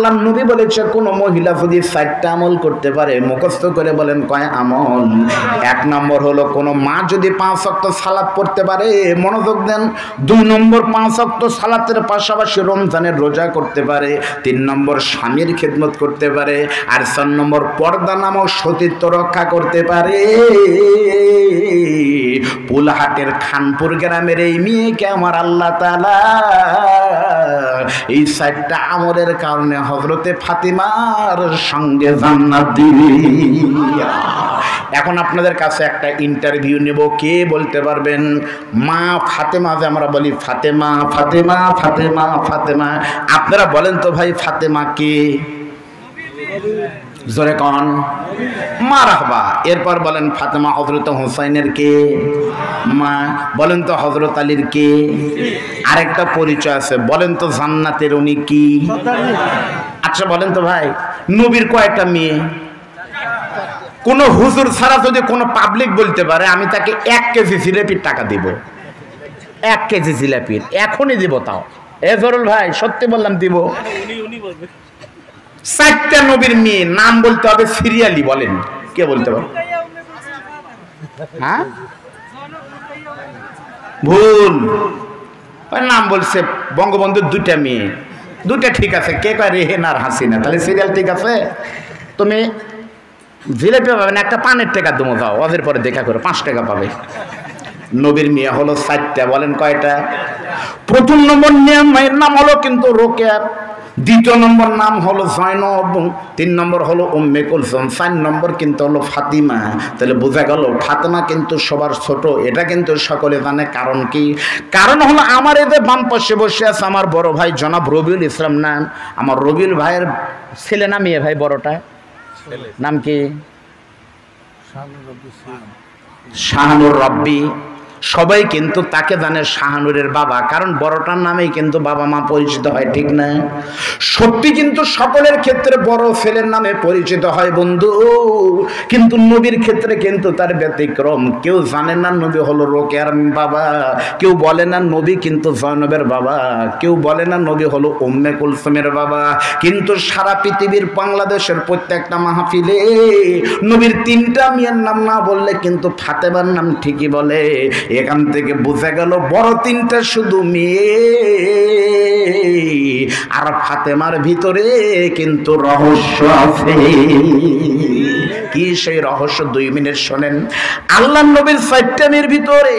আল্লাহর নবী বলেছে কোন মহিলা যদি 4টা আমল করতে পারে, মুখস্থ করে বলেন কয় আমল? 1 নম্বর হলো কোন মা যদি 5 ওয়াক্ত সালাত পড়তে পারে, মনোযোগ দেন। 2 নম্বর 5 ওয়াক্ত সালাতের পাশাপাশি রমজানের রোজা করতে পারে। 3 নম্বর স্বামীর খেদমত করতে পারে। আর 4 নম্বর পর্দা নামক সতীত্ব রক্ষা করতে পারে। পুলহাটের খানপুর গ্রামের এই মেয়েকে আমার আল্লাহ তাআলা এই 4টা আমলের কারণে হযরতে ফাতিমার সঙ্গে জান্নাত দিবে। এখন আপনাদের কাছে একটা ইন্টারভিউ নেব, কে বলতে পারবেন মা ফাতেমা, যে আমরা বলি ফাতেমা ফাতেমা ফাতেমা ফাতেমা, আপনারা বলেন তো ভাই ফাতেমা কে? জোরে কোন? মারহাবা। এরপর বলেন ফাতেমা হযরত হুসাইনের কে? মা। বলেন তো হযরত আলীর কে? আরেকটা পরিচয় আছে, বলেন তো জান্নাতের উনি কি? আচ্ছা বলেন তো ভাই নবীর কয়টা মেয়ে? কোন হুজুর ছাড়া যদি কোন পাবলিক বলতে পারে আমি তাকে 1 কেজি জিলাপির টাকা দিব। 1 কেজি জিলাপির এখনই দিব। তাও এ জরুল ভাই সত্যি বললাম দিব। 4টা নবীর মেয়ে নাম বলতে হবে সিরিয়ালি, বলেন কে বলতে পারে? হ্যাঁ ভুল, নাম বলছে বঙ্গবন্ধুর 2টা মেয়ে। 2টা ঠিক আছে, কে কয় রেহেন আর হাসিনা, তাহলে সিরিয়াল ঠিক আছে। তুমি জিলাপি পাবে না, একটা পানের টাকা দেবো, যাও ওদের পরে দেখা করো, 5 টাকা পাবে। নবীর মেয়ে হলো 4টা, বলেন কয়টা? প্রথম নম্বর মেয়ের নাম হলো কিন্তু রোকেয়া, 2 নম্বর নাম হলো জয়নব, 3 নম্বর হলো উম্মে কুলসুম, 4 নম্বর কিন্তু হলো ফাতিমা। তাহলে বোঝা গেল ফাতেমা কিন্তু সবার ছোট, এটা কিন্তু সকলে জানে। কারণ কি? কারণ হলো আমার এই যে বাম পাশে বসে আছে আমার বড় ভাই জনাব রবিউল ইসলাম নাম, আমার রবিউল ভাইয়ের ছেলে না মেয়ে ভাই? বড়টা নাম কি? শাহানুর রব্বি। সবাই কিন্তু তাকে জানে শাহানুরের বাবা, কারণ বড়টার নামেই কিন্তু বাবা মা পরিচিত হয়, ঠিক না? সত্যি কিন্তু সকলের ক্ষেত্রে বড় ছেলের নামে পরিচিত হয় বন্ধু, কিন্তু নবীর ক্ষেত্রে কিন্তু তার ব্যতিক্রম। কেউ জানে না নবী হলো রোকেয়ার বাবা, কেউ বলে না নবী কিন্তু জয়নবের বাবা, কেউ বলে না নবী হলো উম্মে কুলসুমের বাবা। কিন্তু সারা পৃথিবীর বাংলাদেশের প্রত্যেকটা মাহফিলে নবীর 3টা মেয়ের নাম না বললে কিন্তু ফাতেমার নাম ঠিকই বলে। এখান থেকে বোঝা গেল বড় 3টা শুধু মেয়ে, আর ফাতেমার ভিতরে কিন্তু রহস্য আছে। কি সেই রহস্য? 2 মিনিট শোনেন। আল্লাহর নবীর 4টা মেয়ের ভিতরে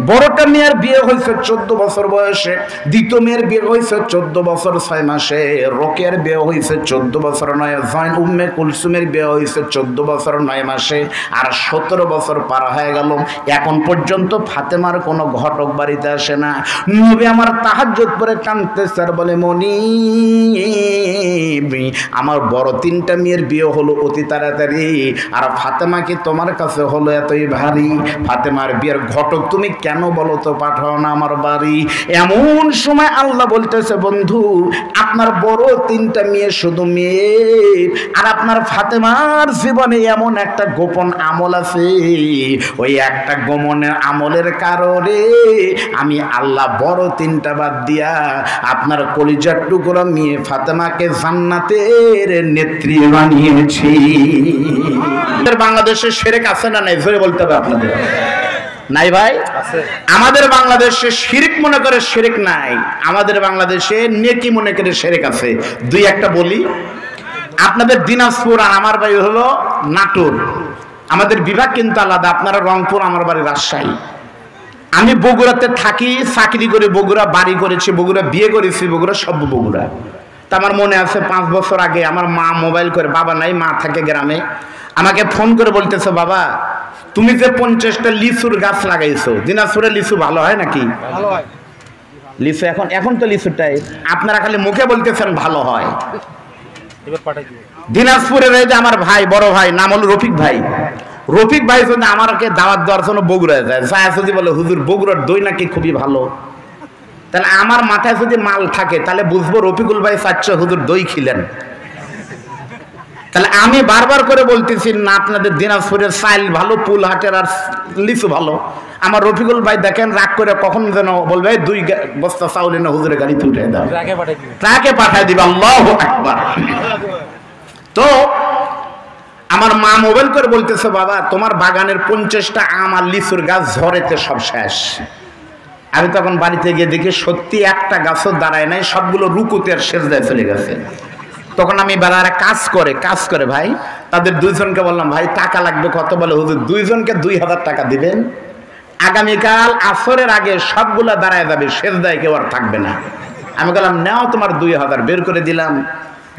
বড়টা মেয়ের বিয়ে হয়েছে 14 বছর বয়সে, দ্বিতীয় মেয়ের বিয়ে হয়েছে 14 বছর 6 মাসে, রোকেয়ার বিয়ে হয়েছে 14 বছর 9, উম্মে কুলসুমের বিয়ে হয়েছে 14 বছর 9 মাসে, আর 17 বছর পার হয়ে গেল। এখন পর্যন্ত ফাতেমার কোনো ঘটক বাড়িতে আসে না। নবী আমার তাহাজ্জুদ পড়ে কাঁদতেছে আর বলে মনি আমার বড় 3টা মেয়ের বিয়ে হলো অতি তাড়াতাড়ি, আর ফাতেমা কি তোমার কাছে হলো এতই ভারী? ফাতেমার বিয়ের ঘটক তুমি কেন বলো তো পাঠাও না আমার বাড়ি? এমন সময় আল্লাহ বলতেছে বন্ধু আপনার বড় 3টা মেয়ে শুধু মেয়ে, আর আপনার ফাতেমার জীবনে এমন একটা গোপন আমল আছে, ওই একটা গোপনের আমলের কারণে আমি আল্লাহ বড় 3টা বাদ দিয়া আপনার কলিজার টুকরা মেয়ে ফাতেমাকে জান্নাতের নেত্রী বানিয়েছি। বাংলাদেশে শিরক আছে না নাই? জোরে বলতে হবে আপনাদের। নাই ভাই? আমাদের বাংলাদেশে শিরক মনে করে শিরক নাই, আমাদের বাংলাদেশে নেকি মনে করে শিরক আছে। 2-1টা বলি। আপনাদের দিনাজপুর আর আমার বাড়ি হলো নাটোর, আমাদের বিভাগ কিন্তু আলাদা। আপনারা রংপুর, আমার বাড়ি রাজশাহী। আমি বগুড়াতে থাকি, চাকরি করে বগুড়া, বাড়ি করেছি বগুড়া, বিয়ে করেছি বগুড়া, সব বগুড়া। তা আমার মনে আছে 5 বছর আগে আমার মা মোবাইল করে, বাবা নাই মা থাকে গ্রামে, আমাকে ফোন করে বলতেছে বাবা তুমি যে 50টা লিচুর গাছ লাগাইছো, দিনাজপুরে লিচু ভালো হয় নাকি? ভালো হয় লিচু। এখন তো লিচুটাই আপনারা খালি মুখে বলতেছেন ভালো হয়। দিনাজপুরের এই যে আমার ভাই, বড় ভাই, নাম হলো রফিক ভাই, রফিক ভাই যদি আমাকে দাওয়াত দেওয়ার জন্য বগুড়ায় যায়, যদি বলে হুজুর বগুড়ার দই নাকি খুবই ভালো, তাহলে আমার মাথায় যদি মাল থাকে তাহলে বুঝবো রফিকুল ভাই চাচ্ছে হুজুর দই খিলেন। তাহলে আমি বারবার করে বলতেছি না আপনাদের দিনাজপুরের চাইল ভালো, পুলহাটের আর লিচু ভালো। আমার রফিকুল ভাই দেখেন রাগ করে কখন যেন বলবে 2 বস্তা চাউল এনে হুজুরের গাড়িতে উঠে দাও, ট্রাকে পাঠায় দিবে। আল্লাহু আকবার। তো আমার মা মোবাইল করে বলতেছে বাবা তোমার বাগানের 50টা আম আর লিচুর গাছ ঝড়েতে সব শেষ। আমি তখন বাড়িতে গিয়ে দেখি সত্যি একটা গাছও দাঁড়ায় নাই, সবগুলো রুকুতে আর সেজদায় চলে গেছে। তখন আমি বেড়ারা কাজ করে ভাই তাদের 2 জনকে বললাম ভাই টাকা লাগবে কত? বলে হুজুর 2 জনকে 2000 টাকা দিবেন, আগামীকাল আসরের আগে সবগুলা দাঁড়ায় যাবে, সেজদায় কেউ আর থাকবে না। আমি বললাম নাও তোমার 2000, বের করে দিলাম।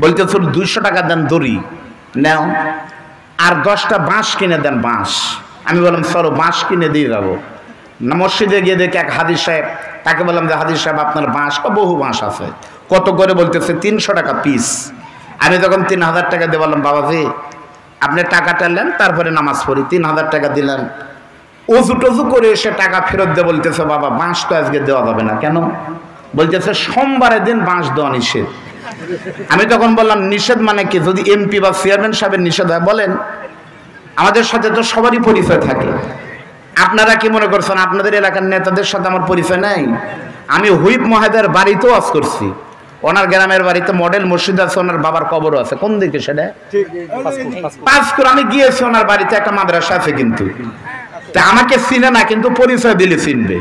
বলতে 200 টাকা দেন দড়ি নাও, আর 10টা বাঁশ কিনে দেন বাঁশ। আমি বললাম চলো বাঁশ কিনে দিয়ে যাবো। মসজিদে গিয়ে দেখি এক হাদিস সাহেব, তাকে বললাম যে হাদিস সাহেব আপনার বাঁশ? বহু বাঁশ আছে। কত করে? বলতেছে 300 টাকা পিস। আমি তখন 3000 টাকা দিয়ে বললাম বাবাজি আপনি টাকাটা নেন তারপরে নামাজ পড়ি। 3000 টাকা দিলেন। অজু টজু করে এসে টাকা ফেরত দিয়ে বলতেছে বাবা বাঁশ তো আজকে দেওয়া যাবে না। কেন? বলতেছে সোমবারের দিন বাঁশ দেওয়া নিষেধ। আমি তখন বললাম নিষেধ মানে কি? যদি এমপি বা চেয়ারম্যান সাহেবের নিষেধ হয় বলেন, আমাদের সাথে তো সবারই পরিচয় থাকে। আপনারা কি মনে করছেন আপনাদের এলাকার নেতাদের সাথে আমার পরিচয় নাই? আমি হুইপ মহাদের বাড়িতেও আজ করছি, ওনার গ্রামের বাড়িতে মডেল মসজিদ আছে, ওনার বাবার কবরও আছে। কোন দিকে সেটা? পাঁচকুর। আমি গিয়েছি ওনার বাড়িতে, একটা মাদ্রাসা আছে, কিন্তু তা আমাকে চিনে না, কিন্তু পরিচয় দিলে চিনবে।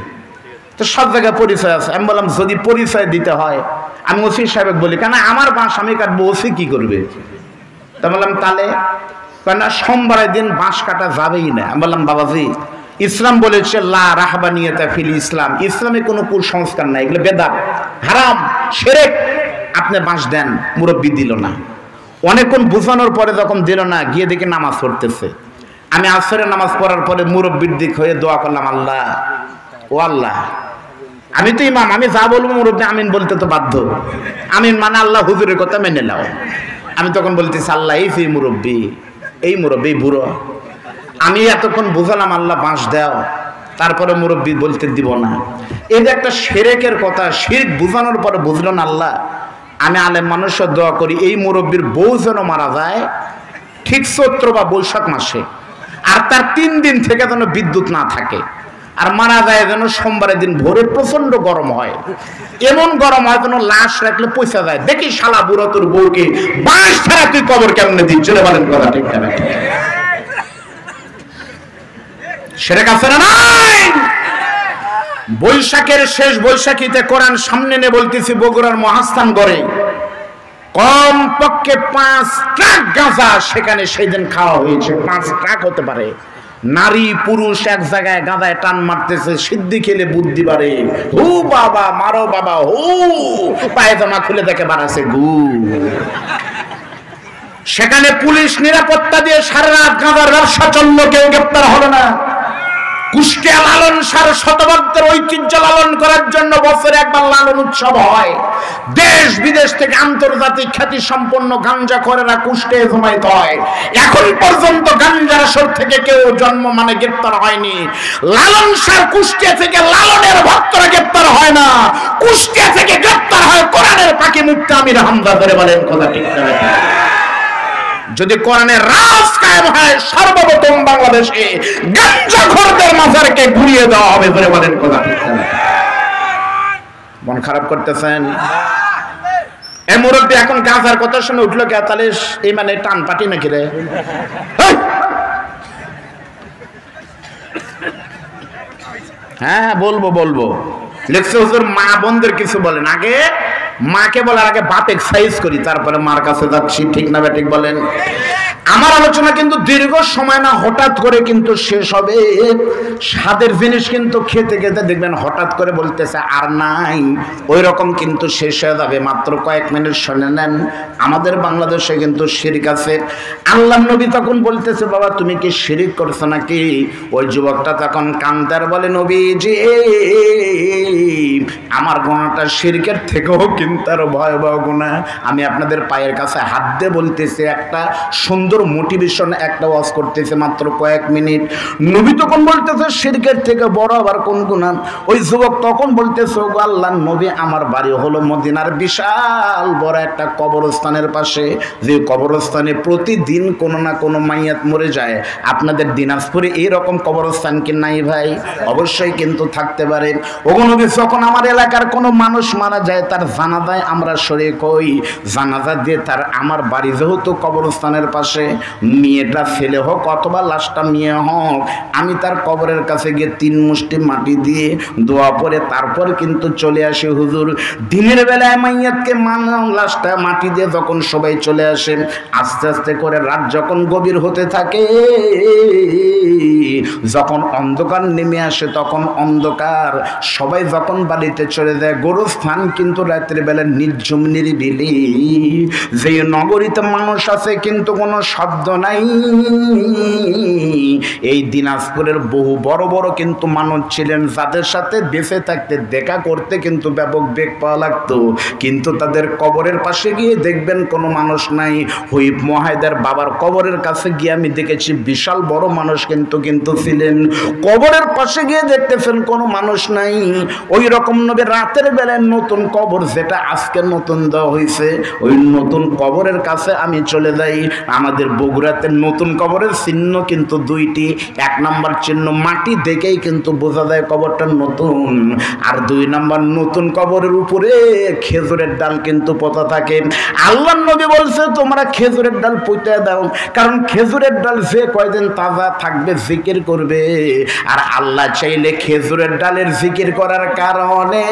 তো সব জায়গায় পরিচয় আছে। আমি বললাম যদি পরিচয় দিতে হয় আমি ওসি সাহেব বলি, কেন আমার বাঁশ আমি কাটবো, ওসি কি করবে? তা বললাম তাহলে কেন সোমবারের দিন বাঁশ কাটা যাবেই না। আমি বললাম বাবাজি ইসলাম বলেছে লা রাহবানিয়াতা ফিল ইসলাম, ইসলামে কোনো কুসংস্কার নাই, এগুলো বেদাত, হারাম, শিরক। আপনি বাঁশ দেন। মুরব্বি দিল না। অনেকক্ষণ বুঝানোর পরে যখন দিল না, গিয়ে দেখে নামাজ পড়তেছে। আমি আসরের নামাজ পড়ার পরে মুরব্বির দিক হয়ে দোয়া করলাম আল্লাহ ও আল্লাহ, আমি তো ইমাম, আমি যা বলবো মুরব্বি আমিন বলতে তো বাধ্য। আমিন মানে আল্লাহ হুজুরের কথা মেনে নাও। আমি তখন বলতেছি আল্লাহ এই মুরব্বি বুড়ো, আমি এতক্ষণ বুঝালাম আল্লাহ বাঁশ দাও, তারপরে মুরব্বি বলতে দিব না। এই যে একটা শিরকের কথা, শিরক বুঝানোর পরে বুঝলো না আল্লাহ। আমি আলেম মানুষের দোয়া করি এই মুরব্বির বউ যেন মারা যায় ঠিক চৈত্র বা বৈশাখ মাসে, আর তার 3 দিন থেকে যেন বিদ্যুৎ না থাকে, আর মারা যায় যেন সোমবারের দিন ভোরে প্রচন্ড গরম হয়, এমন গরম হয় যেন লাশ রাখলে পয়সা যায়। দেখি শালা বুড়ো তোর বউকে বাঁশ ছাড়া তুই কবর কেমনে দিচ্ছ রে, বলেন কথা ঠিক না? শিরক আছে না নাই? বৈশাখের শেষ বৈশাখীতে কোরআন সামনে নিয়ে বলতেছি বগুড়ার মহাস্থানগড়ে কম পক্ষে 5 ট্রাক গাঁজা সেখানে সেই দিন খাওয়া হয়েছে। 5 ট্রাক হতে পারে। নারী পুরুষ এক জায়গায় গাঁজায় টান মারতেছে, সিদ্ধি খেলে বুদ্ধি বাড়ে, হু বাবা মারো বাবা হু, পায়জামা খুলে দেখে বাড়াছে গু। সেখানে পুলিশ নিরাপত্তা দিয়ে সারা রাত গাঁজার ব্যবসা চললো, কেউ গ্রেপ্তার হলো না। কুষ্টিয়া লালন সার শতবর্ষের ঐতিহ্য লালন করার জন্য বছরে একবার লালন উৎসব হয়। দেশ বিদেশ থেকে আন্তর্জাতিক খ্যাতি সম্পন্ন গাঞ্জাখোরেরা কুষ্টিয়ায় জমায়েত হয়। এখন পর্যন্ত গাঞ্জার আসর থেকে কেউ জন্ম মানে গ্রেপ্তার হয়নি। লালন সার কুষ্টিয়া থেকে লালনের ভক্তরা গ্রেপ্তার হয় না, কুষ্টিয়া থেকে গ্রেপ্তার হয় কোরআনের পাখি মুক্তি আমির হামজা। ধরে বলেন কথা ঠিক না? যদি কোরআনের রাজ কায়েম হয় সর্বপ্রথম বাংলাদেশে গাঞ্জাখোরদের মাজারকে ঘুরিয়ে দেওয়া হবে। ধরে বলেন কথা ঠিক না? মন খারাপ করতেছেন? এই মুরব্বি এখন গাঁজার কথা শুনে উঠলো কে? তাহলে এই মানে টান পাটি নাকি রে? হ্যাঁ বলবো। লিখছে হুজুর মা বোনদের কিছু বলেন, আগে মাকে বলার আগে বাপ এক্সারসাইজ করি, তারপরে মার কাছে যাচ্ছি। ঠিক না ঠিক বলেন? আমার আলোচনা কিন্তু দীর্ঘ সময় না, হঠাৎ করে কিন্তু শেষ হবে। স্বাদের জিনিস কিন্তু খেতে খেতে দেখবেন হঠাৎ করে বলতেছে আর নাই, ওই রকম কিন্তু শেষ হয়ে যাবে। মাত্র কয়েক মিনিট শুনে নেন। আমাদের বাংলাদেশে কিন্তু শিরক আছে। আল্লাহ নবী তখন বলতেছে বাবা তুমি কি শিরক করছো নাকি? ওই যুবকটা তখন কান্দার বলে নবীজি আমার গুনাহটা শিরকের থেকেও কিন্তু চিন্তার ভয়াবহ গুনাহ। আমি আপনাদের পায়ের কাছে হাত দিয়ে বলতেছি, একটা সুন্দর মোটিভেশন একটা ওয়াজ করতেছে মাত্র কয়েক মিনিট। নবী তখন বলতেছে শিরকের থেকে বড় আবার কোন গুনাহ? ওই যুবক তখন বলতেছে, ওগো আল্লাহর নবী, আমার বাড়ি হলো মদিনার বিশাল বড় একটা কবরস্থানের পাশে, যে কবরস্থানে প্রতিদিন কোনো না কোনো মাইয়াত মরে যায়। আপনাদের দিনাজপুরে এরকম কবরস্থান কি নাই ভাই? অবশ্যই কিন্তু থাকতে পারে। ওগো নবী, যখন আমার এলাকার কোনো মানুষ মারা যায় তার জানাজায় আমরা শরীক হই। জানাজা দিয়ে তার আমার বাড়ি যেহেতু কবরস্থানের পাশে, মেয়েটা ছেলে হোক অথবা লাশটা মেয়ে হোক, আমি তার কবরের কাছে গিয়ে 3 মুষ্টি মাটি দিয়ে দোয়া পড়ে তারপর কিন্তু চলে আসি হুজুর। দিনের বেলায় মাইয়াতকে লাশটা মাটি দিয়ে যখন সবাই চলে আসে, আস্তে আস্তে করে রাত যখন গভীর হতে থাকে, যখন অন্ধকার নেমে আসে, তখন অন্ধকার, সবাই যখন বাড়িতে চলে যায়, গোরস্থান কিন্তু রাত্রে বেলা নির্ঝুম নিরিবিলি। যে নগরীতে মানুষ আছে কিন্তু কোনো শব্দ নাই। এই দিনাজপুরের বহু বড় বড় কিন্তু মানুষ ছিলেন, যাদের সাথে বেঁচে থাকতে দেখা করতে কিন্তু ব্যাপক বেগ পাওয়া লাগতো, কিন্তু তাদের কবরের পাশে গিয়ে দেখবেন কোনো মানুষ নাই। হুইপ মহাইদার বাবার কবরের কাছে গিয়ে আমি দেখেছি বিশাল বড় মানুষ কিন্তু ছিলেন, কবরের পাশে গিয়ে দেখতেছেন কোনো মানুষ নাই। ওই রকম নবী রাতের বেলায় নতুন কবর যেটা আজকে নতুন দেওয়া হয়েছে, ওই নতুন কবরের কাছে আমি চলে যাই। আমাদের বগুড়াতে নতুন কবরের চিহ্ন কিন্তু 2টি। 1 নম্বর চিহ্ন, মাটি দেখেই কিন্তু বোঝা যায় কবরটা নতুন। আর 2 নম্বর, নতুন কবরের উপরে খেজুরের ডাল কিন্তু পোতা থাকে। আল্লাহর নবী বলছে তোমরা খেজুরের ডাল পুঁতে দাও, কারণ খেজুরের ডাল যে কয়দিন তাজা থাকবে জিকির করবে। আর আল্লাহ চাইলে খেজুরের ডালের জিকির করার কারণে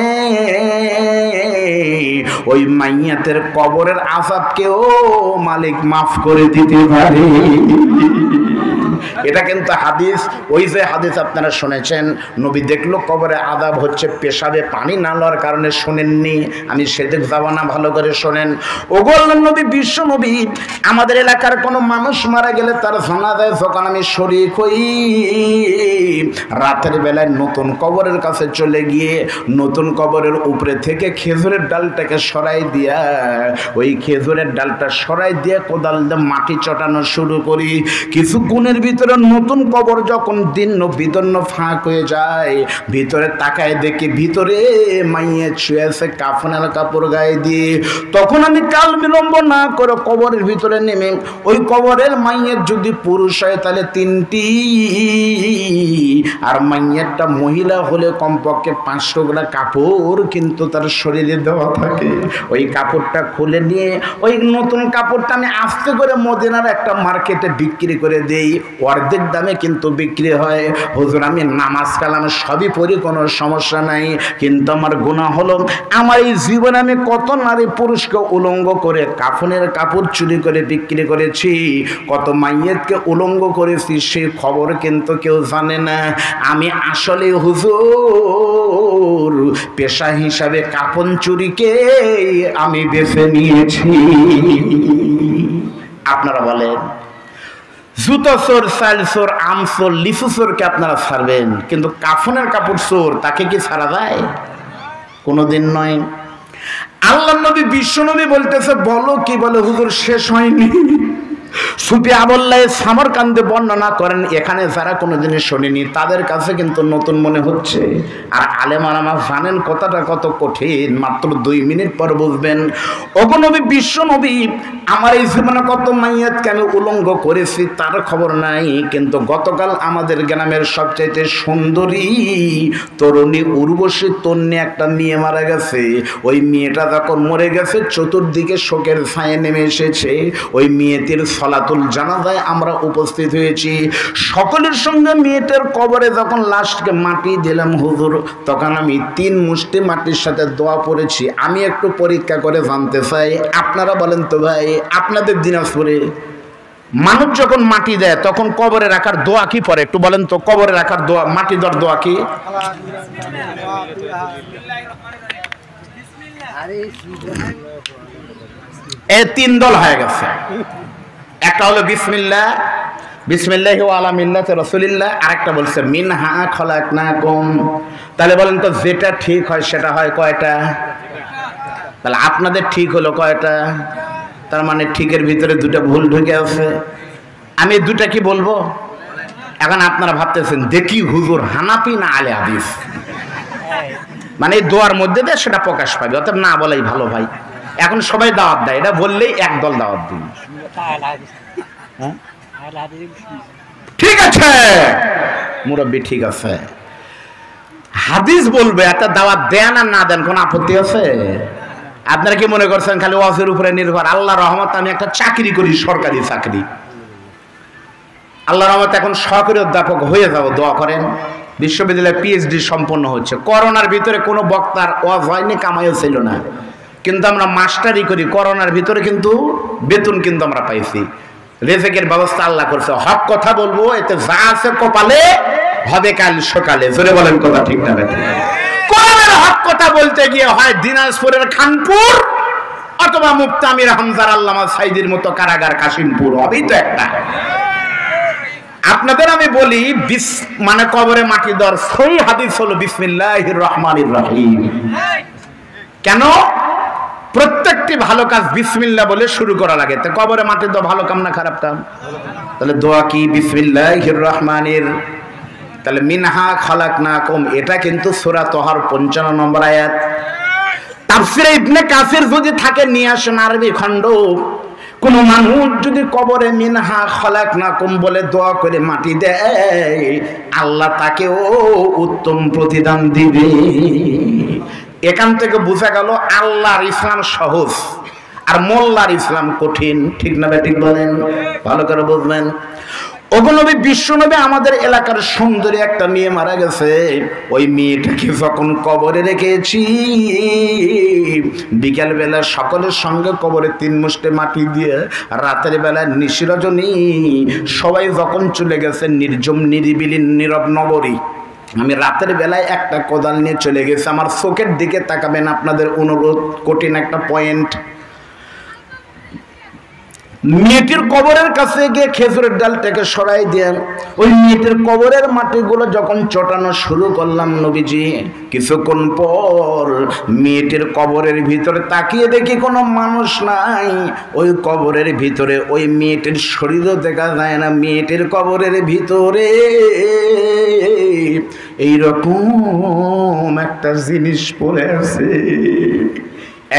ওই মাইয়াতের কবরের আযাবকেও মালিক মাফ করে দিতে পারে। এটা কিন্তু হাদিস। ওই যে হাদিস আপনারা শুনেছেন, নবী দেখলো কবরে আযাব হচ্ছে পেশাবে পানি না লওয়ার কারণে, শোনেননি? আমি সেদিক যাব না, ভালো করে শোনেন। ওগো আল্লাহর নবী, বিশ্ব নবী, আমাদের এলাকার কোনো মানুষ মারা গেলে তার জানাজায় যখন আমি শরীক হই, রাতের বেলায় নতুন কবরের কাছে চলে গিয়ে নতুন কবরের উপরে থেকে খেজুরের ডালটাকে সরাই দিয়া, ওই খেজুরের ডালটা সরাই দিয়ে কোদাল দিয়ে মাটি চটানো শুরু করি। কিছুক্ষণের ভিতরে নতুন কবর যখন দীর্ণ বিদীর্ণ ফাঁক হয়ে যায়, ভিতরে তাকায় দেখি ভিতরে মাইয়ে শুয়ে আছে কাফনের কাপড় গায়ে দিয়ে। তখন আমি কাল বিলম্ব না করে কবরের ভিতরে নেমে, ওই কবরের মাইয়ের যদি পুরুষ হয় তাহলে 3টি, আর মাইয়েরটা মহিলা হলে কমপক্ষে 5 টুকরা কাপড় কিন্তু তার শরীরে দেওয়া থাকে। ওই কাপড়টা খুলে নিয়ে ওই নতুন কাপড়টা আমি আস্তে করে মদিনার একটা মার্কেটে বিক্রি করে দেই, অর্ধেক দামে কিন্তু বিক্রি হয়। হুজুর, আমি নামাজ কালাম সবই পড়ি, কোনো সমস্যা নাই, কিন্তু আমার গুনাহ হলো আমার এই জীবনে আমি কত নারী পুরুষকে উলঙ্গ করে কাফনের কাপড় চুরি করে বিক্রি করেছি, কত মাইয়েতকে উলঙ্গ করেছি, সেই খবর কিন্তু কেউ জানে না। আমি আসলে হুজুর পেশা হিসাবে কাফন চুরিকে আমি বেছে নিয়েছি। আপনারা বলেন, জুতো চোর, চাল চোর, আম চোর, লিচু চোরকে আপনারা ছাড়বেন, কিন্তু কাফনের কাপড় চোর তাকে কি ছাড়া যায়? কোনোদিন নয়। আল্লাহর নবী বিশ্ব নবী বলতেছে, বলো কি বলে হুজুর, শেষ হয়নি। সুফি আবুল্লাহ সামরকান্দে বর্ণনা করেন, এখানে যারা কোনোদিনই শোনেনি তাদের কাছে কিন্তু নতুন মনে হচ্ছে। আর আলেম আলামা জানেন কথাটা কত কঠিন, মাত্র 2 মিনিট পর বুঝবেন। ওগো নবী, বিশ্ব নবী, আমার এই জীবনে কত মাইয়াতকে আমি উলঙ্গ করেছি তার খবর নাই, কিন্তু গতকাল আমাদের গ্রামের সবচাইতে সুন্দরী তরুণী উর্বশী তন্নি একটা মেয়ে মারা গেছে। ওই মেয়েটা যখন মরে গেছে, চতুর্দিকে শোকের ছায়া নেমে এসেছে। ওই মেয়েটির সলাতুল জানাজায় আমরা উপস্থিত হয়েছি। সকলের সঙ্গে মেয়েটার কবরে যখন লাশকে মাটি দিলাম হুজুর, তখন আমি 3 মুষ্টি মাটির সাথে দোয়া পড়েছি। আমি একটু পরীক্ষা করে জানতে চাই, আপনারা বলেন তো ভাই, আপনাদের দিনাজপুরে মানুষ যখন মাটি দেয় তখন কবরে রাখার দোয়া কি পড়ে? একটু বলেন তো, কবরে রাখার দোয়া, মাটি দেওয়ার দোয়া কি? এই 3 দল হয়ে গেছে। একটা হলো বিসমিল্লাহ, বিসমিল্লাহি ওয়া আলা মিল্লাতি রাসূলিল্লাহ, আরেকটা বলছে মিনহা খলাকনাকুম। তাহলে বলেন তো, যেটা ঠিক হয় সেটা হয় কয়টা? তাহলে আপনাদের ঠিক হলো কয়টা? তার মানে ঠিকের ভিতরে দুটা ভুল ঢুকে আছে। আমি দুটা কি বলবো? এখন আপনারা ভাবতেছেন দেখি হুজুর হানাফি না আলে হাদিস, মানে এই দোয়ার মধ্যে দিয়ে সেটা প্রকাশ পাবে, অতএব না বলাই ভালো ভাই। এখন সবাই দাওয়াত দেয়, এটা বললেই একদল দাওয়াত দিন। ঠিক আছে মুরব্বী, ঠিক আছে, হাদিস বলবে, একটা দাওয়াত দেন আর না দেন কোন আপত্তি আছে? আপনারা কি মনে করছেন খালি ওয়াজের উপরে নির্ভর? আল্লাহ রহমত আমি একটা চাকরি করি, সরকারি চাকরি, আল্লাহ রহমত এখন সহকারী অধ্যাপক হয়ে যাবো, দোয়া করেন। বিশ্ববিদ্যালয়ে পিএইচডি সম্পন্ন হচ্ছে। করোনার ভিতরে কোনো বক্তার ওয়াজ হয়নি, কামাইও ছিল না, কিন্তু আমরা মাস্টারি করি করোনার ভিতরে, কিন্তু বেতন কিন্তু আমরা পাইছি। রেজেকের ব্যবস্থা আল্লাহ করছে। হক কথা বলবো, এতে যা আছে কপালে হবে কাল সকালে। জোরে বলেন কথা ঠিক না বেঠিক? কোরআনের হক কথা বলতে গিয়ে হয় দিনাজপুরের খানপুর অথবা মুফতি আমির হামজার আল্লামা সাইদির মতো কারাগার কাশিমপুর, হবেই তো একটা। আপনাদের আমি বলি, মানে কবরে মাটি দেওয়ার সহি হাদিস হলো বিসমিল্লাহির রহমানির রহিম। কেন? প্রত্যেকটি ভালো কাজ বিসমিল্লাহ বলে শুরু করা লাগে। তো কবরে মাটি দেওয়া ভালো কাম না খারাপ কাম? তাহলে দোয়া কি? বিসমিল্লাহির রহমানির, তাহলে মিনহা খালাকনাকুম, এটা কিন্তু সূরা তাহার 55 নম্বর আয়াত। তাফসীরে ইবনে কাসির যদি থাকে নিয়ে আসেন আরবি খণ্ড, কোন মানুষ যদি কবরে মিনহা খালাকনাকুম বলে দোয়া করে মাটি দেয়, আল্লাহ তাকেও উত্তম প্রতিদান দিবে। এখান থেকে বোঝা গেল আল্লাহর ইসলাম সহজ আর মোল্লার ইসলাম কঠিন। ঠিক না ঠিক বলেন? ভালো করে বুঝবেন। ওগনবী বিশ্বনবী আমাদের এলাকার সুন্দরী একটা মেয়ে মারা গেছে, ওই মেয়েটাকে যখন কবরে রেখেছি, বিকেল বেলা সকলের সঙ্গে কবরে 3 মুষ্টি মাটি দিয়ে, রাতের বেলা নিশিরজনী সবাই যখন চলে গেছে নির্জম নিরিবিলি নীরব নগরী, আমি রাতের বেলায় একটা কোদাল নিয়ে চলে গেছি। আমার চোখের দিকে তাকাবেন, আপনাদের অনুরোধ, কঠিন একটা পয়েন্ট। মেয়েটির কবরের কাছে গিয়ে খেজুরের ডালটাকে সরাই দিয়ে ওই মেয়েটির কবরের মাটিগুলো যখন চটানো শুরু করলাম নবীজি, কিছুক্ষণ পর মেয়েটির কবরের ভিতরে তাকিয়ে দেখি কোনো মানুষ নাই। ওই কবরের ভিতরে ওই মেয়েটির শরীরও দেখা যায় না। মেয়েটির কবরের ভিতরে এইরকম একটা জিনিস পড়ে আছে।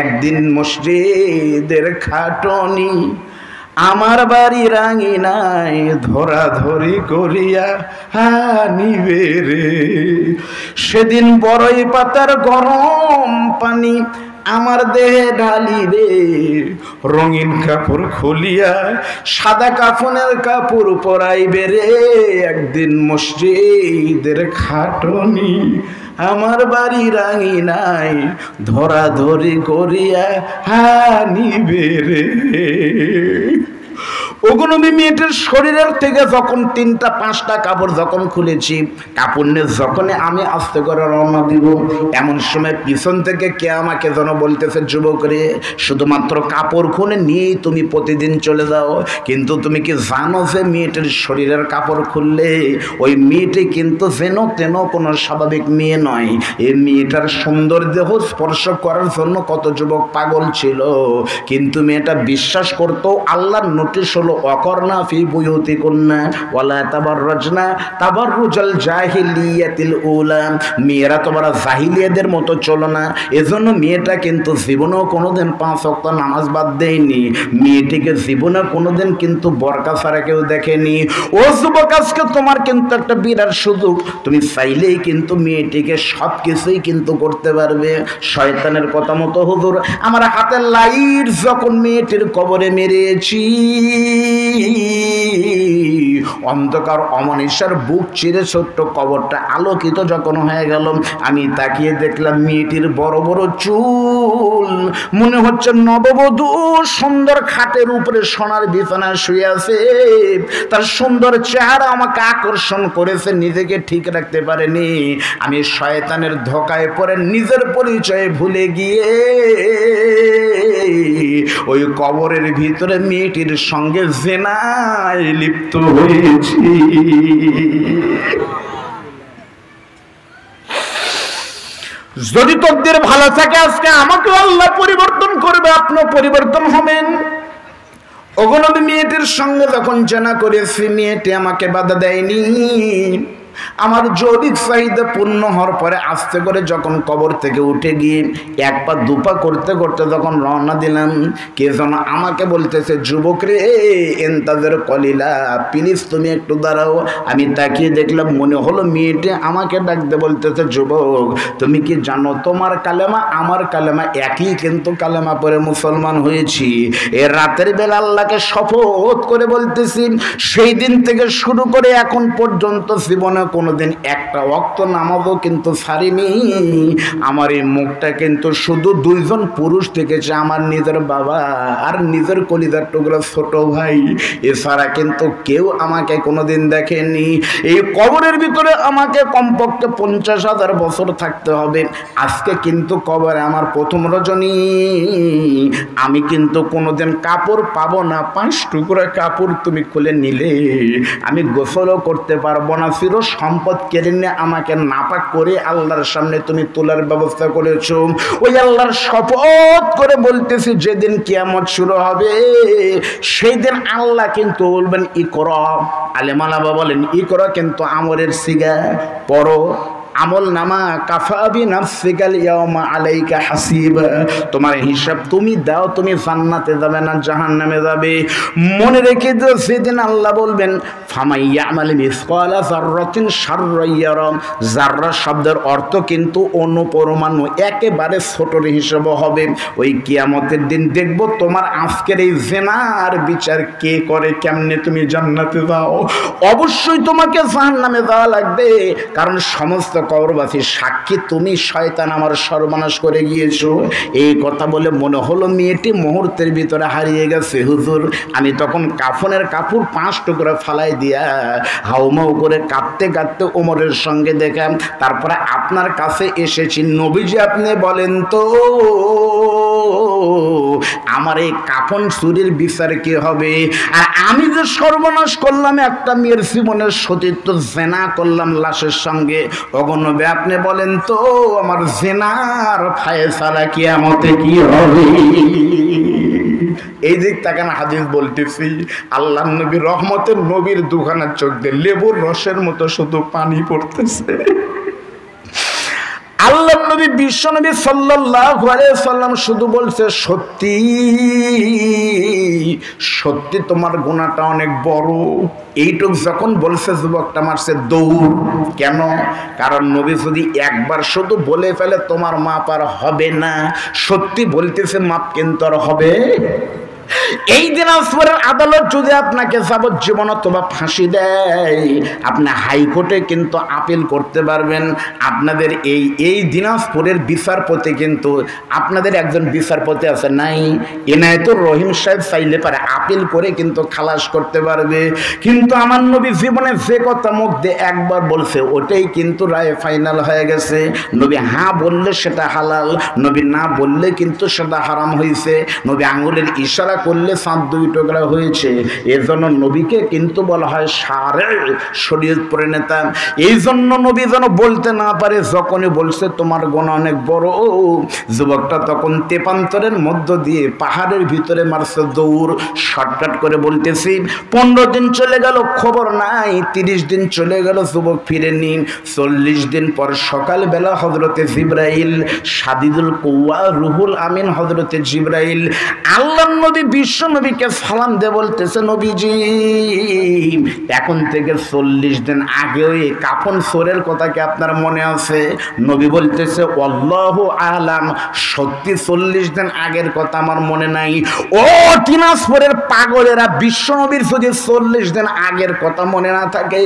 একদিন মসজিদের খাটনি আমার বাড়ি রাঙিনাই ধরাধরি করিয়া হানিবে রে, সেদিন বড়ই পাতার গরম পানি আমার দেহে ঢালিবে, রঙিন কাপড় খুলিয়া সাদা কাফনের কাপড় পরাইবে রে। একদিন মসজিদের খাটনি আমার বাড়ি রাঙিনাই ধরাধরি করিয়া হানিবে রে। ওগুনবী মেয়েটির শরীরের থেকে যখন 3টা-5টা কাপড় যখন খুলেছি, কাপড় নিয়ে যখন আমি আস্তে করে রওনা দিব, এমন সময় পিছন থেকে কে আমাকে যেন বলতেছে, যুবক রে, শুধুমাত্র কাপড় খুলে নিয়েই তুমি প্রতিদিন চলে যাও, কিন্তু তুমি কি জানো যে মেয়েটির শরীরের কাপড় খুললে ওই মেয়েটি কিন্তু যেন তেন কোনো স্বাভাবিক মেয়ে নয়। এই মেয়েটার সুন্দর দেহ স্পর্শ করার জন্য কত যুবক পাগল ছিল, কিন্তু মেয়েটা বিশ্বাস করতো আল্লাহর নোটিশ হলো অকর্ণা ফি বুয়ুতিকুন্না ওয়ালা তাবাররাজনা তাবাররুজাল জাহিলিয়াতিল উলা, মেয়েরা তোমরা জাহিলিয়াদের মতো চলো না। এজন্য মেয়েটা কিন্তু জীবনেও কোনোদিন 5 ওয়াক্ত নামাজ বাদ দেয়নি। মেয়েটিকে জীবনে কোনোদিন কিন্তু বোরকা ছাড়া কেউ দেখেনি। ও যুবক, আজকে তোমার কিন্তু একটা বিরাট সুযোগ, তুমি চাইলেই কিন্তু মেয়েটিকে সব কিছুই কিন্তু করতে পারবে। শয়তানের কথা মতো হুজুর আমার হাতের লাইট যখন মেয়েটির কবরে মেরেছি, অন্ধকার অমনিশার বুক চিরে ছোট্ট কবরটা আলোকিত যখন হয়ে গেল, আমি তাকিয়ে দেখলাম মেয়েটির বড় বড় চুল, মনে হচ্ছে নববধূ সুন্দর খাটের উপরে সোনার বিছানায় শুয়ে আছে। তার সুন্দর চেহারা আমাকে আকর্ষণ করেছে, নিজেকে ঠিক রাখতে পারেনি। আমি শয়তানের ধোকায় পড়ে নিজের পরিচয় ভুলে গিয়ে ওই কবরের ভিতরে মেয়েটির সঙ্গে জিনায় লিপ্ত হয়েছি। যদি তকদির ভালো থাকে আজকে আমাকে আল্লাহ পরিবর্তন করবে, আপনিও পরিবর্তন হবেন। ওগো নবী, মেয়েটির সঙ্গে যখন জানা করেছি, মেয়েটি আমাকে বাধা দেয়নি। আমার জৈবিক চাহিদা পূর্ণ হওয়ার পরে আস্তে করে যখন কবর থেকে উঠে গিয়ে এক পা দুপা করতে করতে যখন রওনা দিলাম, কে যেন আমাকে বলতেছে, যুবক রে এন্তাজের কলিলা, প্লিজ তুমি একটু দাঁড়াও। আমি তাকিয়ে দেখলাম, মনে হলো মেয়েটি আমাকে ডাকতে বলতেছে, যুবক তুমি কি জানো তোমার কালেমা আমার কালেমা একই, কিন্তু কালেমা পরে মুসলমান হয়েছি। এ রাতের বেলা আল্লাহকে শপথ করে বলতেছি, সেই দিন থেকে শুরু করে এখন পর্যন্ত জীবনে কোনোদিন একটা ওয়াক্ত নামাজও কিন্তু ছাড়িনি। আমার এই মুখটা কিন্তু শুধু দুইজন পুরুষ দেখেছে, আমার নিজের বাবা আর নিজের কলিজার টুকরা ছোট ভাই, এছাড়া কিন্তু কেউ আমাকে কোনোদিন দেখেনি। এই কবরের ভিতরে আমাকে কমপক্ষে 50,000 বছর থাকতে হবে। আজকে কিন্তু কবরে আমার প্রথম রজনী, আমি কিন্তু কোনোদিন কাপড় পাবো না। 5 টুকরা কাপড় তুমি খুলে নিলে আমি গোসলও করতে পারবো না। ফির সম্পদ কেড়ে নিয়ে আমাকে নাপাক করে আল্লাহর সামনে তুমি তোলার ব্যবস্থা করেছো। ওই আল্লাহর শপথ করে বলতেছি, যেদিন কিয়ামত শুরু হবে সেই দিন আল্লাহ কিন্তু বলবেন ইকরা। আলেমালাবা বলেন ইকরা কিন্তু আমরের সিগা, পড়ো আমল নামা, কাফাবি নাফসিকাল ইয়াউমা আলাইকা হাসিবা। তোমার হিসাব তুমি দাও, তুমি জান্নাতে যাবে না জাহান্নামে যাবে। মনে রেখে দিও, সেদিন আল্লাহ বলবেন ফামাই ইয়ামাল মিসকালা যাররাতিন শাররান ইয়ারা। যাররা শব্দের অর্থ কিন্তু অনুপরমাণু, একেবারে ছোটর হিসাব হবে। ওই কিয়ামতের দিন দেখবো তোমার আজকের এই জিনার বিচার কে করে, কেমনে তুমি জান্নাতে যাও। অবশ্যই তোমাকে জাহান্নামে যাওয়া লাগবে, কারণ সমস্ত কবরবাসী সাক্ষী তুমি শয়তান আমার সর্বনাশ করে গিয়েছো। এই কথা বলে মনে হলো মেয়েটি মুহূর্তের ভিতরে হারিয়ে গেছে। হুজুর, আমি তখন কাফনের কাপড় 5 টুকরা ফালাই দিয়া হাউমাউ করে কাঁদতে কাঁদতে ওমরের সঙ্গে দেখা, তারপরে আপনার কাছে এসেছি। নবীজি আপনি বলেন তো আমার এই কাফন চুরির বিচার কি হবে? আর আমি যে সর্বনাশ করলাম, একটা মেয়ের জীবনের সতীত্ব জেনা করলাম লাশের সঙ্গে। নবী আপনি বলেন তো আমার জেনার ফায়সালা কিয়ামতে কি হবে? এই দিক তাকান, হাদিস বলতেছি, আল্লাহ নবী রহমতের নবীর দুখানার চোখ দিয়ে লেবুর রসের মতো শুধু পানি পড়তেছে। আল্লাহ নবী বিশ্ব নবী সাল্লাল্লাহু আলাইহি সাল্লাম শুধু বলছে, সত্যি সত্যি তোমার গুনাহটা অনেক বড়। এইটুক যখন বলছে, যুবকটা মারছে দৌড়। কেন? কারণ নবী যদি একবার শুধু বলে ফেলে তোমার মাপ আর হবে না, সত্যি বলতেছে মাপ কিন্তু আর হবে। এই দিনাজপুরের আদালত যদি আপনাকে যাবজ্জীবন অথবা ফাঁসি দেয়, আপনি হাইকোর্টে কিন্তু আপিল করতে পারবেন। আপনাদের এই দিনাজপুরের বিচারপতি কিন্তু আপনাদের একজন বিচারপতি আছে নাই, এনায়েতুর রহিম সাহেব চাইলে পারে আপিল করে কিন্তু খালাস করতে পারবে। কিন্তু আমার নবী জীবনে যে কথা মুখ দিয়ে একবার বলছে, ওটাই কিন্তু রায় ফাইনাল হয়ে গেছে। নবী হ্যাঁ বললে সেটা হালাল, নবী না বললে কিন্তু সেটা হারাম হয়েছে। নবী আঙ্গুলের ইশারা করলে 7 টুকরা হয়েছে। এর জন্য নবীকে কিন্তু বলা হয় সারে শরীয়ত প্রণেতা। এই জন্য নবী যেন বলতে না পারে, যখনই বলছে তোমার গুনাহ অনেক বড়, যুবকটা তখন তেপান্তরের মধ্য দিয়ে পাহাড়ের ভিতরে মারছে দৌড়। শর্টকাট করে বলতেছি, 15 দিন চলে গেল, খবর নাই। 30 দিন চলে গেল, যুবক ফিরেনি। 40 দিন পর সকালবেলা হযরতে জিবরাইল, সাদিদুল কুওয়া রুহুল আমিন হযরতে জিবরাইল আল্লাহ নবী বিশ্ব নবীকে সালাম দিয়ে বলতেছে, নবীজি এখন থেকে 40 দিন আগে ওই কাফন চোরের কথা কি আপনার মনে আছে? নবী বলতেছে আল্লাহু আলাম, সত্যি 40 দিন আগের কথা আমার মনে নাই। ও দিনাজপুরের পাগলেরা, বিশ্ব নবীর যদি 40 দিন আগের কথা মনে না থাকে,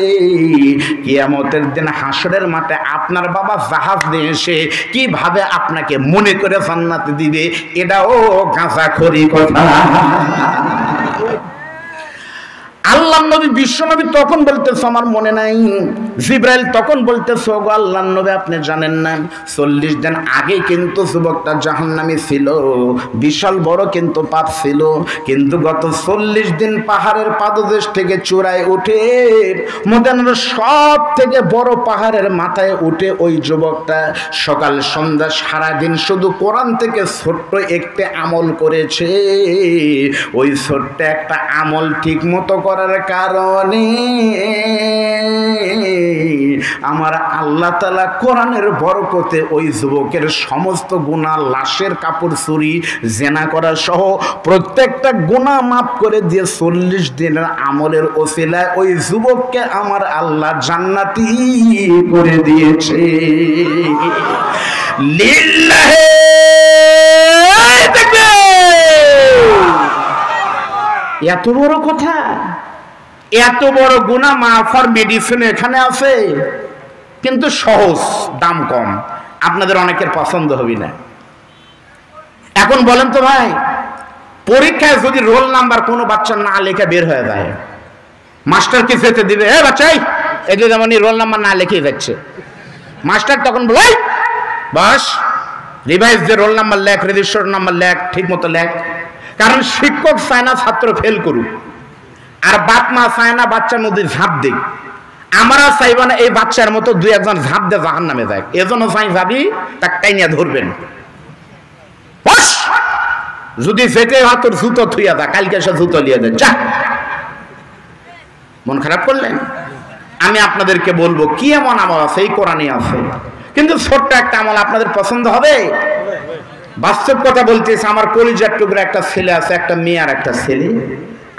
কিয়ামতের দিন হাসরের মাঠে আপনার বাবা জাহাজ দিয়ে এসে কিভাবে আপনাকে মনে করে জান্নাতে দিবে, এটাও গাঁজাখড়ি কথা। আল্লাহ আমার নবী বিশ্বনবী তখন বলতেছে আমার মনে নাই। জিব্রাইল তখন বলতেছে ওগো আল্লাহর নবী আপনি জানেন না 40 দিন আগে কিন্তু যুবকটা জাহান্নামী ছিল, বিশাল বড় কিন্তু পাপ ছিল, কিন্তু গত 40 দিন পাহাড়ের পাদদেশ থেকে চূড়ায় উঠে মদিনার সব থেকে বড় পাহাড়ের মাথায় উঠে ওই যুবকটা সকাল সন্ধ্যা সারাদিন শুধু কোরআন থেকে ছোট্ট একটা আমল করেছে। ওই ছোট্ট একটা আমল ঠিক মতো করার কারণে আমার আল্লাহ তাআলা কোরআনের বরকতে ওই যুবকের সমস্ত গুনাহ, লাশের কাপড় চুরি, জেনা করা সহ প্রত্যেকটা গুনাহ মাফ করে দিয়ে 40 দিনের আমলের ওসিলায় ওই যুবককে আমার আল্লাহ জান্নাতি করে দিয়েছে। লিল্লাহি এত বড় কথা, এত বড় গুনাহ মাফার মেডিসিন এখানে আছে, কিন্তু সহজ, দাম কম। আপনাদের অনেকের পছন্দ হবে না। এখন বলেন তো ভাই, পরীক্ষায় যদি রোল নাম্বার কোনো বাচ্চা না লেখা বের হয়ে যায়, মাস্টার কি যেতে দিবে? এ বাচ্চাই এই যে যেমন রোল নাম্বার না লিখেই যাচ্ছে, মাস্টার তখন বলে বাস রিভাইজ যে রোল নাম্বার লেখ, রেজিস্টার নাম্বার লেখ, ঠিক মতো লেখ। কারণ শিক্ষক চায় না ছাত্র ফেল করুক, আর বাপ মা চায় না বাচ্চার মধ্যে ঝাঁপ দিক। আমরা চাইবা না এই বাচ্চার মতো দুই একজন ঝাঁপ দিয়ে জাহান্নামে যায়, এজন্য চাই যাবি তাকে টাইনিয়া ধরবেন। যদি যেতে হয় তোর জুতো থুইয়া দা, কালকে এসে জুতো লিয়ে দেয়, যা। মন খারাপ করলেন? আমি আপনাদেরকে বলবো কি এমন আমল আছে এই কোরআনে আছে, কিন্তু ছোট্ট একটা আমল আপনাদের পছন্দ হবে? বাস্তব কথা বলতেছে, আমার কলিজার টুকরা একটা ছেলে আছে, একটা মেয়ে আর একটা ছেলে।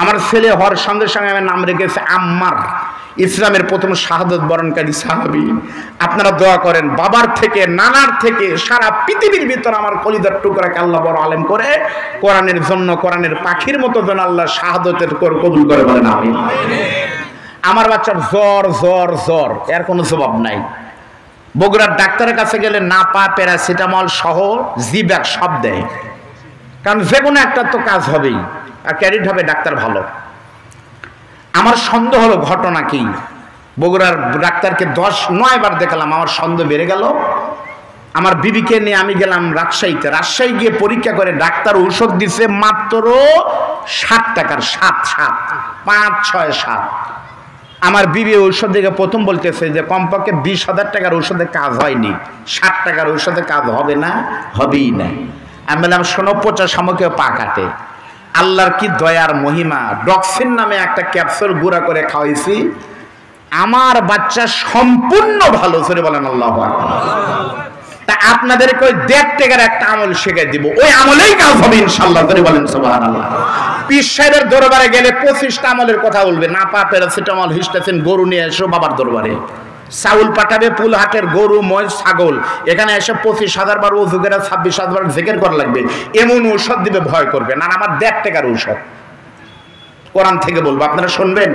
আমার ছেলে হওয়ার সঙ্গে সঙ্গে আমি নাম রেখেছি আম্মার, ইসলামের প্রথম শাহাদত বরণকারী সাহাবী। আপনারা দোয়া করেন বাবার থেকে, নানার থেকে, সারা পৃথিবীর ভিতর আমার কলিজার টুকরাকে আল্লাহ বড় আলেম করে কোরআনের জন্য, কোরআনের পাখির মতো যেন আল্লাহ শাহাদতের কবুল করে বলেন আমিন। আমার বাচ্চার জ্বর জ্বর জ্বর, এর কোনো জবাব নাই। বগুড়ার ডাক্তারের কাছে গেলে না পা প্যারাসিটামল সহ জিব্যাক সব দেয়, কারণ যে কোনো একটা তো কাজ হবেই, আর ক্যারিড হবে ডাক্তার ভালো। আমার সন্দেহ হলো ঘটনা কি, বগুড়ার ডাক্তারকে 10-9 বার দেখালাম, আমার সন্দেহ বেড়ে গেল। আমার বিবিকে নিয়ে আমি গেলাম রাজশাহীতে। রাজশাহী গিয়ে পরীক্ষা করে ডাক্তার ঔষধ দিছে মাত্র 7 টাকার, 7 5 6 7। আমার বিবি ঔষধ দেখে প্রথম বলতেছে যে কমপক্ষে 20,000 টাকার ঔষধে কাজ হয়নি, 60 টাকার ঔষধে কাজ হবে না, হবেই না। আমি বললাম শোনো, পচা সামকেও পা কাটে। আল্লাহর কি দয়ার মহিমা, ডক্সিন নামে একটা ক্যাপসুল গুঁড়া করে খাওয়াইছি, আমার বাচ্চা সম্পূর্ণ ভালো। সরে বলেন আল্লাহু আকবার। তা আপনাদেরকে ওই 1.5 টাকার একটা আমল শেখাই দিব, ওই আমলেই কাজ হবে ইনশাআল্লাহ। সরে বলেন সুবহানাল্লাহ। পীর সাহেবের দরবারে গেলে 25টা আমলের কথা বলবে, না পা প্যারাসিটামল, হিস্টাসিন, গরু নিয়ে এসো বাবার দরবারে। চাউল পাঠাবে পুলহাটের, গরু মহিষ ছাগল, এখানে এসে 25,000 বার ওযু করে 26,000 বার জিকির করা লাগবে, এমন ঔষধ দিবে, ভয় করবে না। আমার 1.5 টাকার ঔষধ কোরআন থেকে বলবো, আপনারা শুনবেন?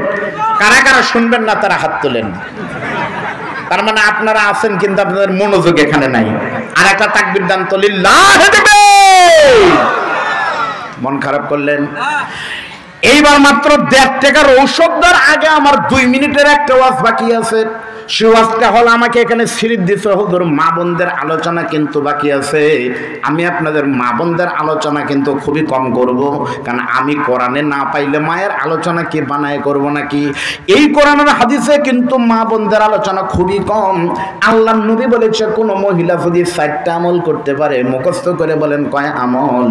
কারা কারা শুনবেন না তারা হাত তোলেন। তার মানে আপনারা আছেন, কিন্তু আপনাদের মনোযোগ এখানে নাই। আর একটা তাকবীর দান তো লিল্লাহি তাকবীর। মন খারাপ করলেন? এইবার মাত্র 1.5 টাকার ঔষধ দেওয়ার আগে আমার 2 মিনিটের একটা ওয়াজ বাকি আছে। সে ওয়াজটা হলো আমাকে এখানে সিরিজ দিতে হুজুর, মা বোনদের আলোচনা কিন্তু বাকি আছে। আমি আপনাদের মা বোনদের আলোচনা কিন্তু খুবই কম করব, কারণ আমি কোরআনে না পাইলে মায়ের আলোচনা কি বানায় করব নাকি? এই কোরআনের হাদিসে কিন্তু মা বোনদের আলোচনা খুবই কম। আল্লাহর নবী বলেছে কোন মহিলা যদি 4টা আমল করতে পারে, মুখস্থ করে বলেন কয় আমল?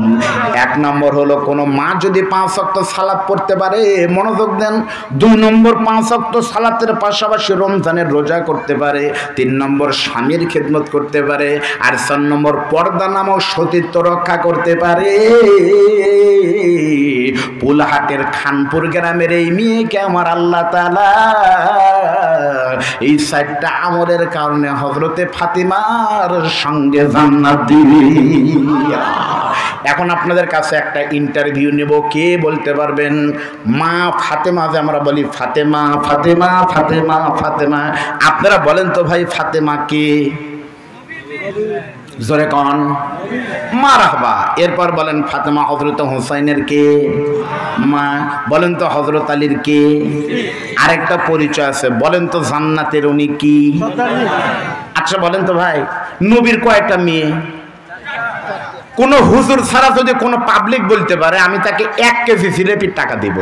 1 নম্বর হলো কোন মা যদি 5 ওয়াক্ত সালাত পড়তে পারে, মনোযোগ দেন। 2 নম্বর 5 ওয়াক্ত সালাতের পাশাপাশি রমজানের রোজা করতে পারে। 3 নম্বর স্বামীর খেদমত করতে পারে। আর 4 নম্বর পর্দা নামক সতীত্ব রক্ষা করতে পারে। পুলহাটের খানপুর গ্রামের এই মেয়েকে আমার আল্লাহ তাআলা এই 4টা আমলের কারণে হযরতে ফাতিমার সঙ্গে জান্নাত দিবে। এখন আপনাদের কাছে একটা ইন্টারভিউ নেব, কে বলতে পারবেন মা ফাতেমা, যে আমরা বলি ফাতেমা ফাতেমা ফাতেমা ফাতেমা, আপনারা বলেন তো ভাই ফাতেমা কে? জোরে কন মারহাবা। এরপর বলেন ফাতেমা হযরত হুসাইনের কে মা, বলেন তো হযরত আলীর কে। আরেকটা পরিচয় আছে, বলেন তো জান্নাতের উনি কি। আচ্ছা বলেন তো ভাই, নবীর কয়টা মেয়ে? কোন হুজুর ছাড়া যদি কোন পাবলিক বলতে পারে আমি তাকে 1 কেজি জিলাপির টাকা দিব,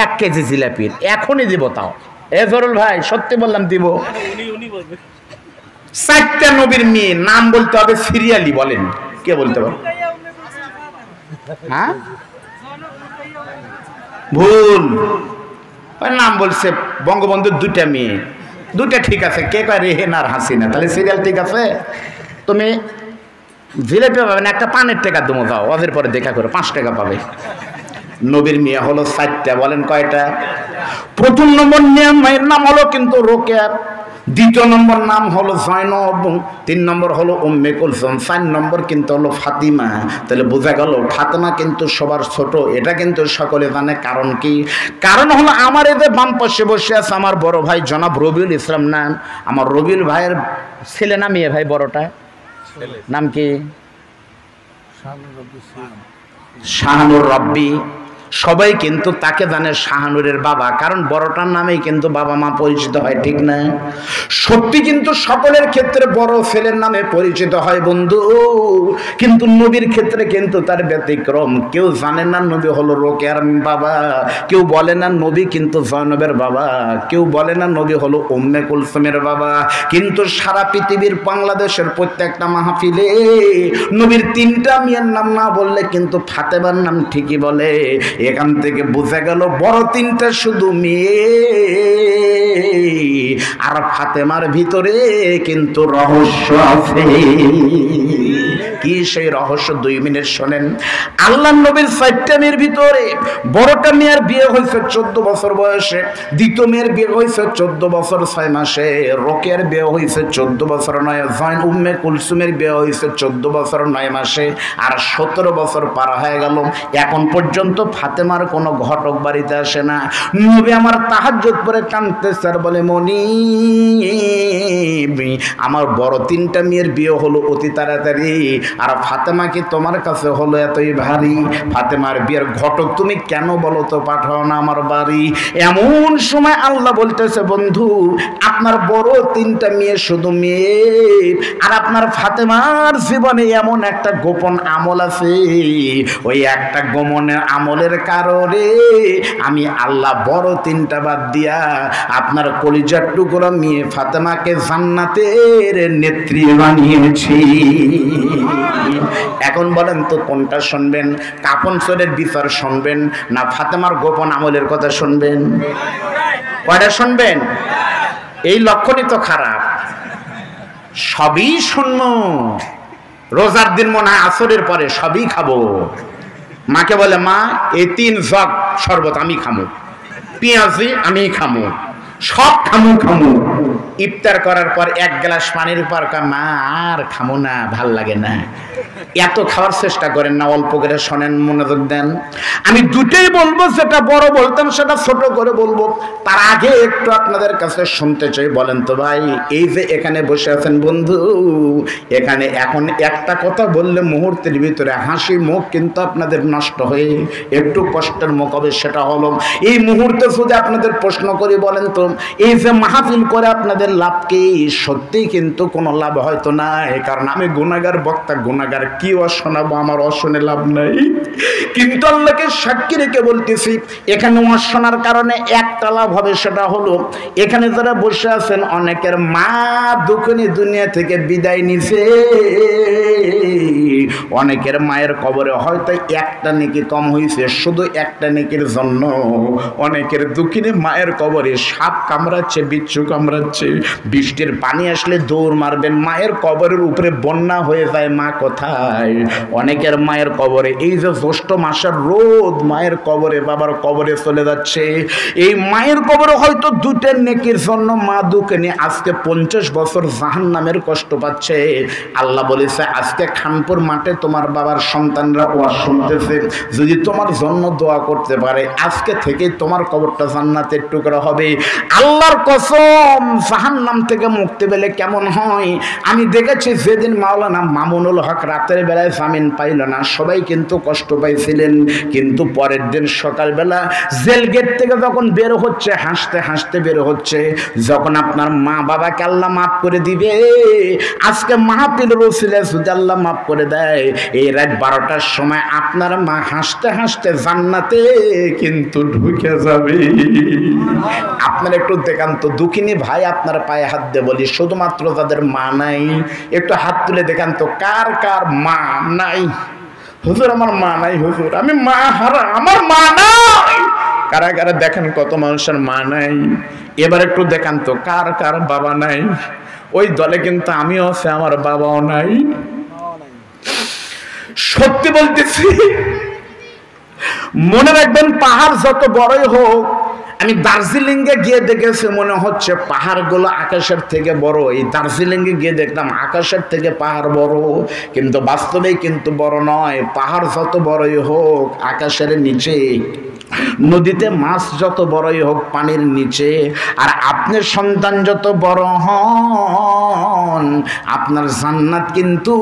1 কেজি জিলাপির এখনই দিব। তাও এ জরুল ভাই সত্যি বললাম দিব। 4টা নবীর মেয়ে নাম বলতে হবে সিরিয়ালি, বলেন কে বলতে পারে? হ্যাঁ ভুল, নাম বলছে বঙ্গবন্ধুর 2টা মেয়ে, 2টা ঠিক আছে। কে কয় রেহেন আর হাসিনা, তাহলে সিরিয়াল ঠিক আছে। তুমি জিলাপি পাবে না, একটা পানের টাকা দেবো, যাও ওদের পরে দেখা করো, 5 টাকা পাবে। নবীর মেয়ে হলো 4টা, বলেন কয়টা? প্রথম নম্বর মেয়ের নাম হলো কিন্তু রোকেয়া, 2য় নম্বর নাম হলো জয়নব, 3 নম্বর হলো উম্মে কুলসুম, 4 নম্বর কিন্তু হলো ফাতিমা। তাহলে বোঝা গেল ফাতেমা কিন্তু সবার ছোট, এটা কিন্তু সকলে জানে। কারণ কি? কারণ হলো আমার এদের বাম পাশে বসে আছে আমার বড় ভাই জনাব রবিউল ইসলাম নাম। আমার রবিউল ভাইয়ের ছেলে না মেয়ে ভাই? বড়টা নাম কি? শাহানুর রব্বি। সবাই কিন্তু তাকে জানে শাহানুরের বাবা, কারণ বড়টার নামেই কিন্তু বাবা মা পরিচিত হয়, ঠিক না? সত্যি কিন্তু সকলের ক্ষেত্রে বড় ছেলের নামে পরিচিত হয় বন্ধু, কিন্তু নবীর ক্ষেত্রে কিন্তু তার ব্যতিক্রম। কেউ জানে না নবী হলো রোকেয়ার বাবা, কেউ বলে না নবী কিন্তু জয়নবের বাবা, কেউ বলে না নবী হলো উম্মে কুলসুমের বাবা। কিন্তু সারা পৃথিবীর বাংলাদেশের প্রত্যেকটা মাহফিলে নবীর 3টা মেয়ের নাম না বললে কিন্তু ফাতেমার নাম ঠিকই বলে। এখান থেকে বোঝা গেল বড় 3টা শুধু মেয়ে, আর ফাতেমার ভিতরে কিন্তু রহস্য আছে। কি সেই রহস্য? 2 মিনিট শোনেন। আল্লাহর নবীর 4টা মেয়ের ভিতরে বড়টা মেয়ের বিয়ে হয়েছে 14 বছর বয়সে, 2য় মেয়ের বিয়ে হয়েছে 14 বছর 6 মাসে, রোকেয়ার বিয়ে হয়েছে 14 বছর 9, উম্মে কুলসুমের বিয়ে হয়েছে 14 বছর 9 মাসে, আর 17 বছর পার হয়ে গেল। এখন পর্যন্ত ফাতেমার কোনো ঘটক বাড়িতে আসে না। নবী আমার তাহাজ্জুদ পড়ে কাঁদতেছে আর বলে, মনি আমার বড় 3টা মেয়ের বিয়ে হলো অতি তাড়াতাড়ি, আর ফাতেমা কি তোমার কাছে হলো এতই ভারী? ফাতেমার বিয়ের ঘটক তুমি কেন বলো তো পাঠাও না আমার বাড়ি? এমন সময় আল্লাহ বলতেছে, বন্ধু আপনার বড় 3টা মেয়ে শুধু মেয়ে, আর আপনার ফাতেমার জীবনে এমন একটা গোপন আমল আছে, ওই একটা গোপনের আমলের কারণে আমি আল্লাহ বড় 3টা বাদ দিয়া আপনার কলিজার টুকরা মেয়ে ফাতেমাকে জান্নাতের নেত্রী বানিয়েছি। এখন বলেন তো কোনটা শুনবেন? কাপন চোরের বিচার শুনবেন না ফাতেমার গোপন আমলের কথা শুনবেন? কয়টা শুনবেন? এই লক্ষণই তো খারাপ। সবই শুনবো, রোজার দিন মনে হয় আসরের পরে সবই খাবো। মাকে বলে, মা এই 3 জগ শরবত আমি খামু, পেঁয়াজি আমি খামু, সব খামু। ইফতার করার পর 1 গ্লাস পানির পর মা আর খামো না, ভাল লাগে না। এত খাওয়ার চেষ্টা করেন না, অল্প করে শোনেন, মনোযোগ দেন। আমি দুটোই বলবো, যেটা বড় বলতাম সেটা ছোট করে বলবো। তার আগে একটু আপনাদের কাছে শুনতে চাই, বলেন তো ভাই, এই যে এখানে বসে আছেন বন্ধু, এখানে এখন একটা কথা বললে মুহূর্তের ভিতরে হাসি মুখ কিন্তু আপনাদের নষ্ট হয়ে একটু কষ্টের মুখ হবে। সেটা হলো, এই মুহূর্তে যদি আপনাদের প্রশ্ন করি, বলেন তো এই যে মাহফিল করে আপনাদের লাভ কি? সত্যিই কিন্তু কোনো লাভ হয়তো নাই, কারণ আমি গুনাহগার বক্তা, গুনাহগার কি শোনাবো, আমার অশুনে লাভ নাই। কিন্তু আল্লাহকে সাক্ষী রেখে বলতেছি, এখানে শোনার কারণে একটা লাভ হবে, সেটা হলো এখানে যারা বসে আছেন অনেকের মা দুঃখিনী দুনিয়া থেকে বিদায় নিছে, অনেকের মায়ের কবরে হয়তো একটা নেকি কম হয়েছে, শুধু একটা নেকির জন্য অনেকের দুঃখিনী মায়ের কবরে সাপ কামড়াচ্ছে, বিচ্ছু কামড়াচ্ছে। বৃষ্টির পানি আসলে দৌড় মারবেন, মায়ের কবরের উপরে বন্যা হয়ে যায়, মা কোথায়? অনেকের মায়ের কবরে এই যে জ্যৈষ্ঠ মাসের রোদ মায়ের কবরে, বাবার কবরে চলে যাচ্ছে। এই মায়ের কবরে হয়তো 2টা নেকির জন্য মা দুঃখিনী আজকে 50 বছর জাহান্নামের কষ্ট পাচ্ছে। আল্লাহ বলেছে, আজকে খানপুর মাঠে তোমার বাবার সন্তানরা ওয়াজ শুনতেছে, যদি তোমার জন্য দোয়া করতে পারে আজকে থেকে তোমার কবরটা জান্নাতের টুকরা হবে। আল্লাহর কসম, জাহান্নাম থেকে মুক্তি পেলে কেমন হয়। আমি দেখেছি যেদিন মাওলানা মামুনুল হক রাতের বেলায় জামিন পাইল না, সবাই কিন্তু কষ্ট পাইছিলেন, কিন্তু পরের দিন সকালবেলা জেল গেট থেকে যখন বের হচ্ছে, হাসতে হাসতে বের হচ্ছে, যখন আপনার মা বাবাকে আল্লাহ মাফ করে দিবে, আজকে মাহফিলের ওসিলে যদি আল্লাহ মাফ করে দেয়, এই রাত 12টার সময় আপনার মা হাসতে হাসতে জান্নাতে কিন্তু ঢুকে যাবে। আপনার একটু দেখান তো দুঃখিনী ভাই, আপনার পায়ে হাত দিয়ে বলি, শুধুমাত্র যাদের মা নাই একটু হাত তুলে দেখান তো, কার কার মা নাই? হুজুর আমার মা নাই, হুজুর আমি মা হারা, আমার মা নাই। কারা কারা দেখেন কত মানুষের মা নাই? এবার একটু দেখান তো কার কার বাবা নাই? ওই দলে কিন্তু আমিও আছি, আমার বাবাও নাই। সত্যি বলতেছি, মনে রাখবেন পাহাড় যত বড়ই হোক, আমি দার্জিলিং এ গিয়ে দেখেছি মনে হচ্ছে পাহাড়গুলো আকাশের থেকে বড়। এই দার্জিলিং এ গিয়ে দেখলাম আকাশের থেকে পাহাড় বড়, কিন্তু বাস্তবেই কিন্তু বড় নয়। পাহাড় যত বড়ই হোক আকাশের নিচে, নদীতে মাছ যত বড়ই হোক পানির নিচে, আর আপনার সন্তান যত বড় হন, আপনার জান্নাত কিন্তু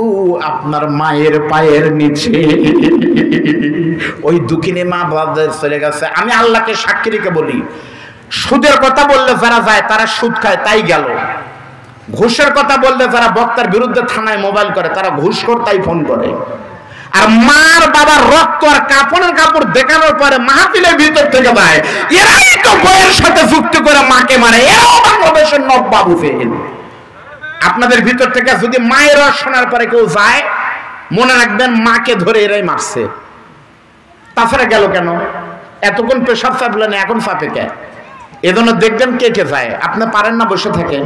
আপনার মায়ের পায়ের নিচে। ওই দুঃখিনী মা বাবাদের চলে গেছে। আমি আল্লাহকে সাক্ষী রেখে বলি, সুদের কথা বললে যারা যায় তারা সুদ খায়, তাই গেল। ঘুষের কথা বললে যারা বক্তার বিরুদ্ধে থানায় মোবাইল করে তারা ঘুষখোর, তাই ফোন করে। আর মার বাবার রক্ত আর কাপড়ের কাপড় দেখানোর পরে মাহফিলের ভিতর থেকে যায়, এরাই তো বইয়ের সাথে যুক্তি করে মাকে মারে। এরাও বাংলাদেশের নবাবু ফেল। আপনাদের ভিতর থেকে যদি মায়ের রস শোনার পরে কেউ যায়, মনে রাখবেন মাকে ধরে এরাই মারছে। তাছাড়া গেল কেন? এতক্ষণ পেশাব চাপলেন, এখন চাপে কে? এজন্য দেখবেন কে কে যায়। আপনি পারেন না, বসে থাকেন।